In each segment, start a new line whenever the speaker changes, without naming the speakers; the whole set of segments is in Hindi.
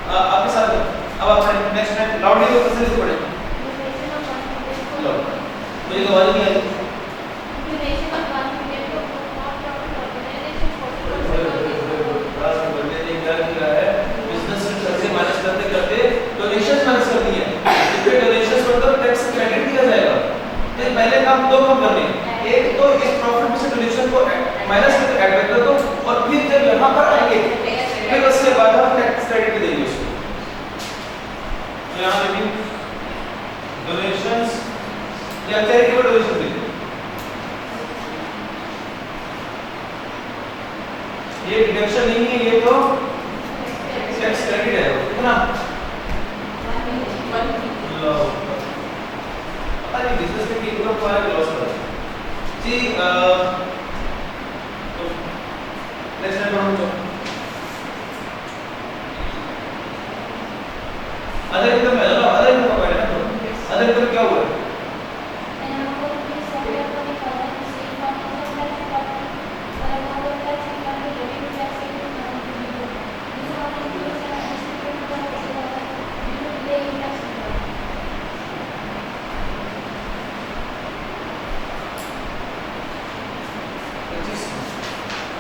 आपके साथ अब आप पढ़ें नेक्स्ट टाइम लाउडली तो कैसे लिख पढ़े लो मुझे तो आवाज नहीं आ रही क्लास में बंदे ने क्या किया है बिजनेस से खर्चे माइनस करते करते डोनेशंस माइनस कर दिए हैं इसके डोनेशंस पर तो टैक्स क्रेडिट दिया जाएगा तो पहले काम दो काम करने एक तो इस प्रॉफिट में से डोनेशन को माइनस करके ऐड कर दो और फिर जब यहां पर आएंगे फिर उसके बाद हम टैक्स क्रेडिट देंगे उसको तो यहां देखिए डोनेशंस या चैरिटेबल डोनेशन देंगे ये डिडक्शन नहीं है ये तो टैक्स क्रेडिट है कितना लो पता नहीं बिजनेस में इनकम को आया लॉस कर जी नेक्स्ट टाइम हम जो अदर इनकम है ना अदर इनकम है ना अदर इनकम क्या हुआ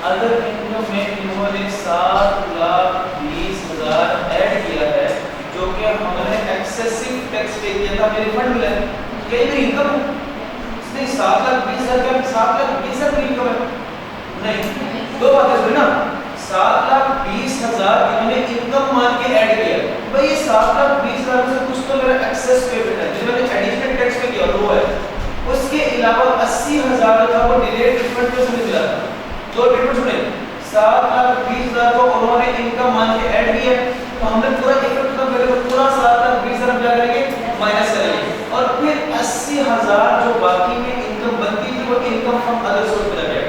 अदर इनकम में इन्होंने 7,20,000 ऐड किया है जो कि हमने एक्सेसिव टैक्स पे किया था हमें रिफंड मिला है क्या ये इनकम है इसने 7,20,000 का 7,20,000 इनकम है नहीं दो बातें सुनी ना 7,20,000 इन्होंने इनकम मान के ऐड किया भाई ये 7,20,000 में से कुछ तो मेरा एक्सेस पेमेंट है जो मैंने एडिशनल टैक्स पे किया वो है उसके अलावा 80,000 का वो डिलेड रिफंड पे से मिला दो ट्रीटमेंट सुने 7,20,000 को उन्होंने इनकम मान के ऐड किया तो हमने पूरा इफेक्ट खत्म करेंगे पूरा 7,20,000 क्या करेंगे माइनस करेंगे और फिर 80,000 जो बाकी में इनकम बनती थी वो इनकम फ्रॉम अदर सोर्स पे जाएगा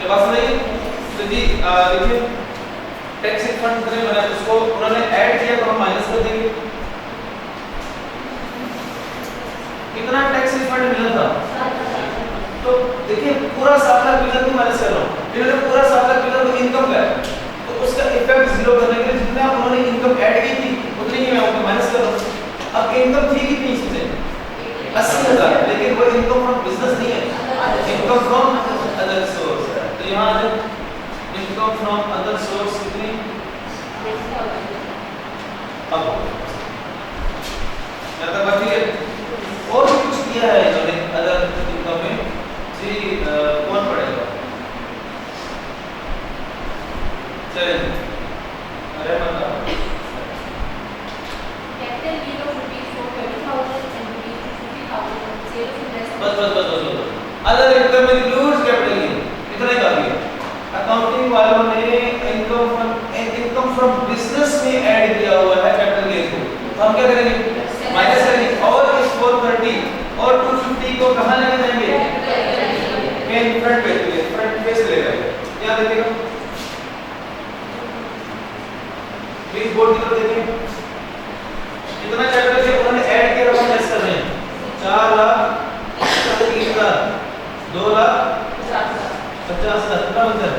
ये बात समझिए तो जी देखिए टैक्स रिफंड करें मैंने उसको उन्होंने ऐड किया तो हम माइनस कर देंगे कितना टैक्स रिफंड मिला था तो देखिए पूरा 7,20,000 की माइनस कर रहा हूं इन्होंने पूरा 7,20,000 को इनकम का तो उसका इफेक्ट जीरो करने के लिए जितना उन्होंने इनकम ऐड की थी उतनी ही मैं उसको माइनस कर रहा हूं अब इनकम थी कितनी इसमें 80,000 लेकिन वो इनकम फ्रॉम बिजनेस नहीं है इनकम फ्रॉम अदर सोर्स है तो यहां आ जाए इनकम फ्रॉम अदर सोर्स कितनी अब यहां तक बाकी है और भी कुछ किया है इन्होंने अदर इनकम में जी कौन पढ़ेगा चलिए अरे मतलब
कैपिटल गेन ऑफ ₹430,000 and ₹50,000
बस अदर इनकम में इंक्लूड्स कैपिटल गेन इतना ही काफी है अकाउंटिंग वालों ने इनकम फ्रॉम बिजनेस में ऐड किया हुआ है कैपिटल गेन को तो हम क्या करेंगे माइनस करेंगे और इस 430 और 250 को कहां लेके जाएंगे मेन फ्रंट फेस ले जाएंगे यहां देखिएगा प्लीज बोर्ड की तरफ देखिए कितना कैपिटल से उन्होंने ऐड किया रकम लेस कर रहे हैं 4,30,000 2,50,000 कितना बनता है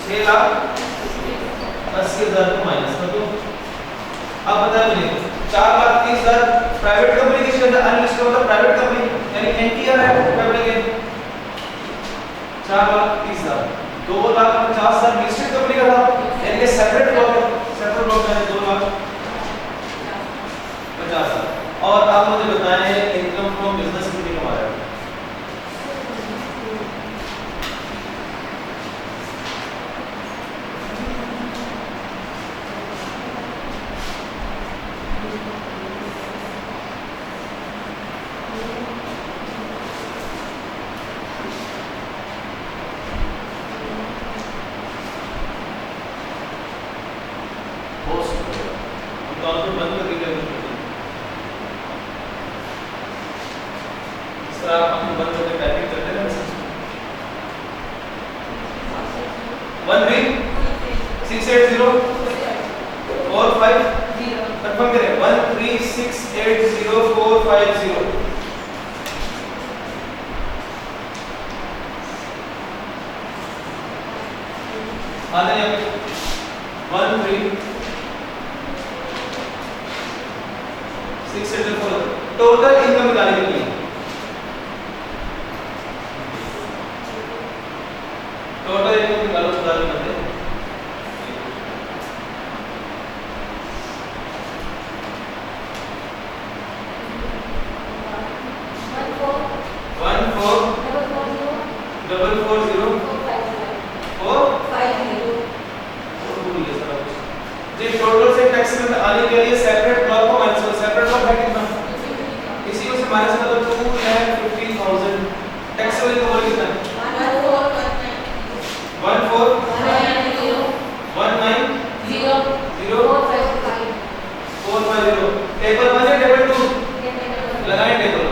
6,80,000 को माइनस कर दो अब बताइए मुझे 4,30,000 प्राइवेट कंपनी किसके अंदर अनलिस्टेड होता है प्राइवेट कंपनी यानी एनटीआर है कैपिटल गेन 4,30,000 2,50,000 लिस्टेड कंपनी का था यानी कि सेपरेट ब्लॉक है 2,50,000 और आप मुझे बताएं इनकम फ्रॉम बिजनेस कितनी कमा रहा है 13,684 टोटल इनकम निकालने के लिए टोटल इनकम निकालो 1000 में से 14,440,450 जी टोटल से टैक्स में आने के लिए सेपरेट ब्लॉक को माइनस करो सेपरेट ब्लॉक है कितना इसी को से माइनस कर दो 2,50,000 टैक्स वाली को बोल कितना 14,19,0,450 टेबल 1 है टेबल 2 लगाएं टेबल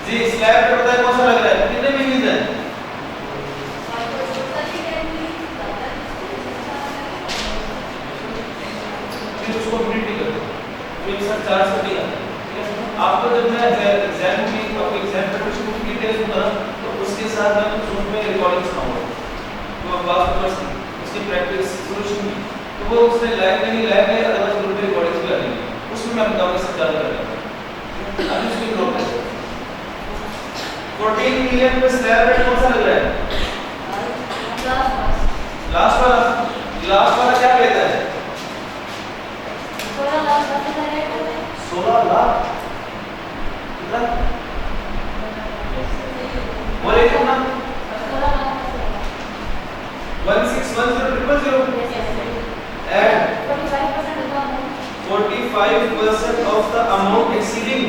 जी स्लैब पे पता है कौन सा लग रहा है कितने मिलीज है फिर उसको प्रिंट कर दो तो एक साथ 400 नहीं आता ठीक है आपको जब मैं एग्जाम की आपको एग्जाम प्रिपरेशन की डिटेल्स दूंगा तो उसके साथ मैं जूम में रिकॉर्डिंग सुनाऊंगा तो आप बात कर सकते उसकी प्रैक्टिस सॉल्यूशन की तो वो उससे लाइव नहीं अदरवाइज ग्रुप में रिकॉर्डिंग भी आएगी उसमें मैं बताऊंगा सब ज्यादा करेंगे अभी उसकी ग्रुप है 14 मिलियन पे स्लैब रेट कौन सा लग रहा है लास्ट वाला क्या कहता है 16 लाख कितना बोले कितना 161000 and 45% of the amount exceeding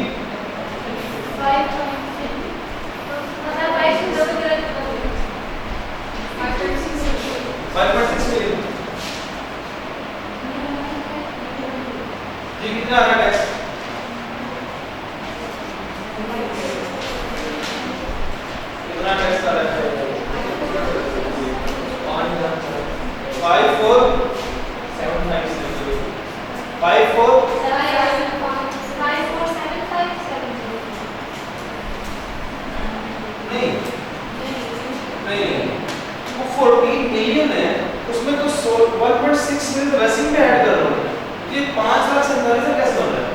5.6 million जी कितना आ रहा है टैक्स कितना टैक्स आ रहा है 14 मिलियन है उसमें तो 1.6 मिलियन वैसे ही ऐड कर रहा हूं ये 5,47,000 से कैसे बन रहा है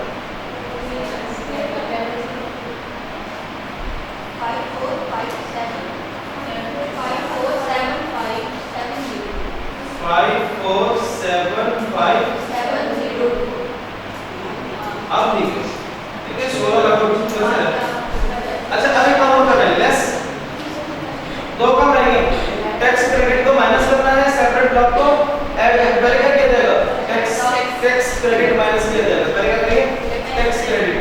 547570 अब ठीक है 16 लाख रुपए से अच्छा अभी काम और करना है लेस दो काम रहेंगे टैक्स क्रेडिट को माइनस करना है सेपरेट ब्लॉक को ऐड पहले क्या किया जाएगा टैक्स क्रेडिट माइनस किया जाएगा पहले क्या करेंगे टैक्स क्रेडिट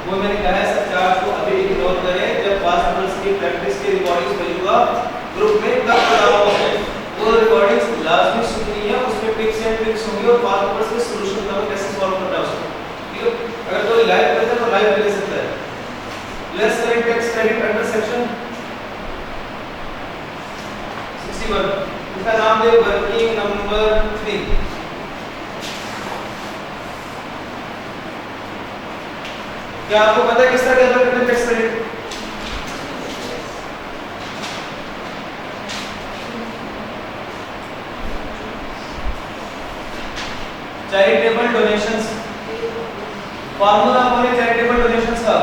वो मैंने कहा है सब चार्ट को अभी इग्नोर करें जब पास्ट पेपर्स की प्रैक्टिस की रिकॉर्डिंग्स भेजूंगा ग्रुप में तब बताऊंगा वो रिकॉर्डिंग्स लाजमी सुननी है उसमें टिप्स एंड ट्रिक्स होंगी और पास्ट पेपर्स के सॉल्यूशन का कैसे सॉल्व करना है उसको ठीक है अगर कोई लाइव करता है तो लाइव ले सकता है less current tax credit under section 61 इसका नाम दे वर्किंग नंबर 3 क्या आपको पता है किस तरह कैलकुलेट करते हैं tax credit charitable donations formula बोले चैरिटेबल डोनेशंस का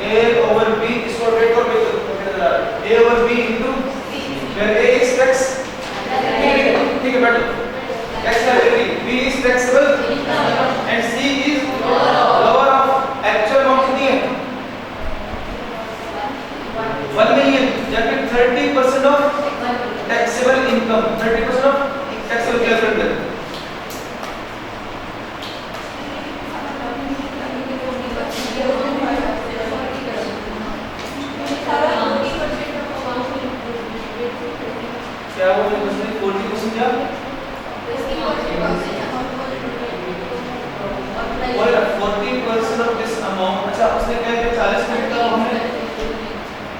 A over B इसको रोटेट कर A over B into where A is tax ठीक है बेटा tax liability B is taxable and C is lower of actual amount कितनी है 1 million जबकि 30% of taxable income 30% of taxable calculate करें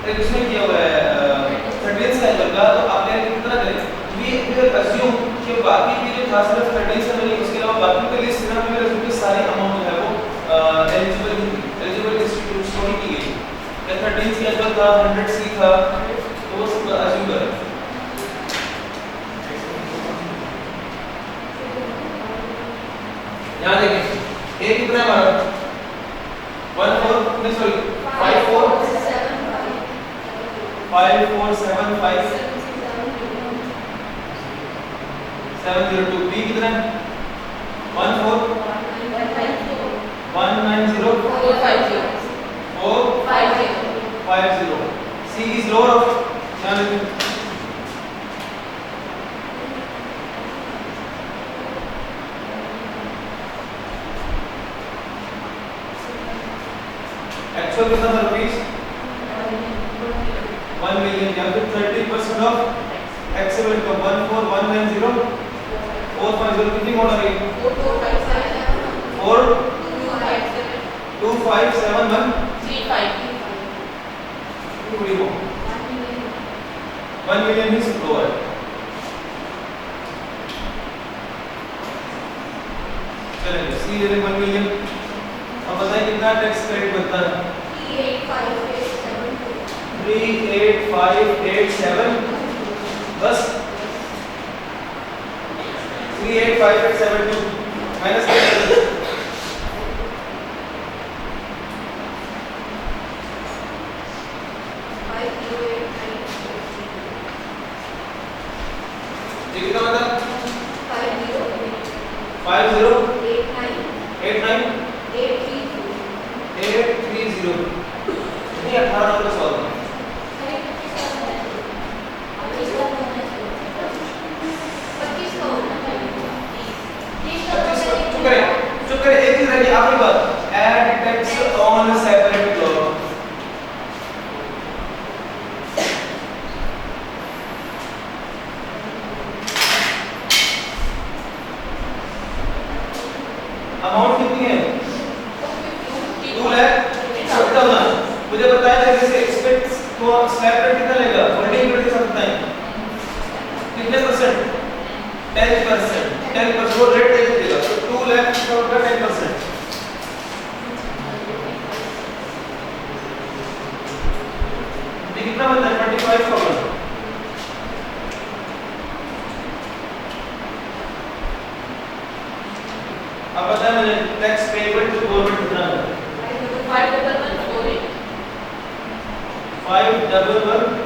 फिर उसमें किया हुआ है 13 साइकिल का, तो आप यार कितना करें वी अज्यूम कि बाकी की जो था सिर्फ 13 से मिली, उसके अलावा बाकी की लिस्ट में मेरे अज्यूम की सारी अमाउंट जो है वो एलिजिबल इंस्टीट्यूट्स को ही की गई। क्या 13 सी एज था 100 सी था, तो वो सब अज्यूम करें। यहाँ देखें ए कितना है हमारा 14 नहीं सॉरी 5475 702। बी कितना है 14190 450। सी इज लोअर ऑफ एक्चुअल कितना था रुपीस 1 मिलियन, या फिर 30% ऑफ टैक्सेबल इनकम 14190 450 कितनी अमाउंट आ रही है 42571 पूरी हो 1 मिलियन ही सब लोअर है। चलेंगे सी दे 1 मिलियन। अब बताइए कितना टैक्स क्रेडिट बनता है 38587 बस 38572 माइनस ये कितना बता 5089830 नहीं 18 नंबर सॉल्व है। चुप करें एक चीज रखिए आखिरी बात add tax on separate block. Amount कितनी है 2 लाख 50,000। मुझे बताया था जैसे एक्सपेक्ट को स्लैब रेट कितना लेगा होल्डिंग रेट के साथ बताएं कितने परसेंट 10% वो रेट दे देगा तो 2 लाख का 10%। ये कितना बनता है 25,000। अब बताएं मुझे टैक्स पेबल टू गवर्नमेंट कितना है 5114
511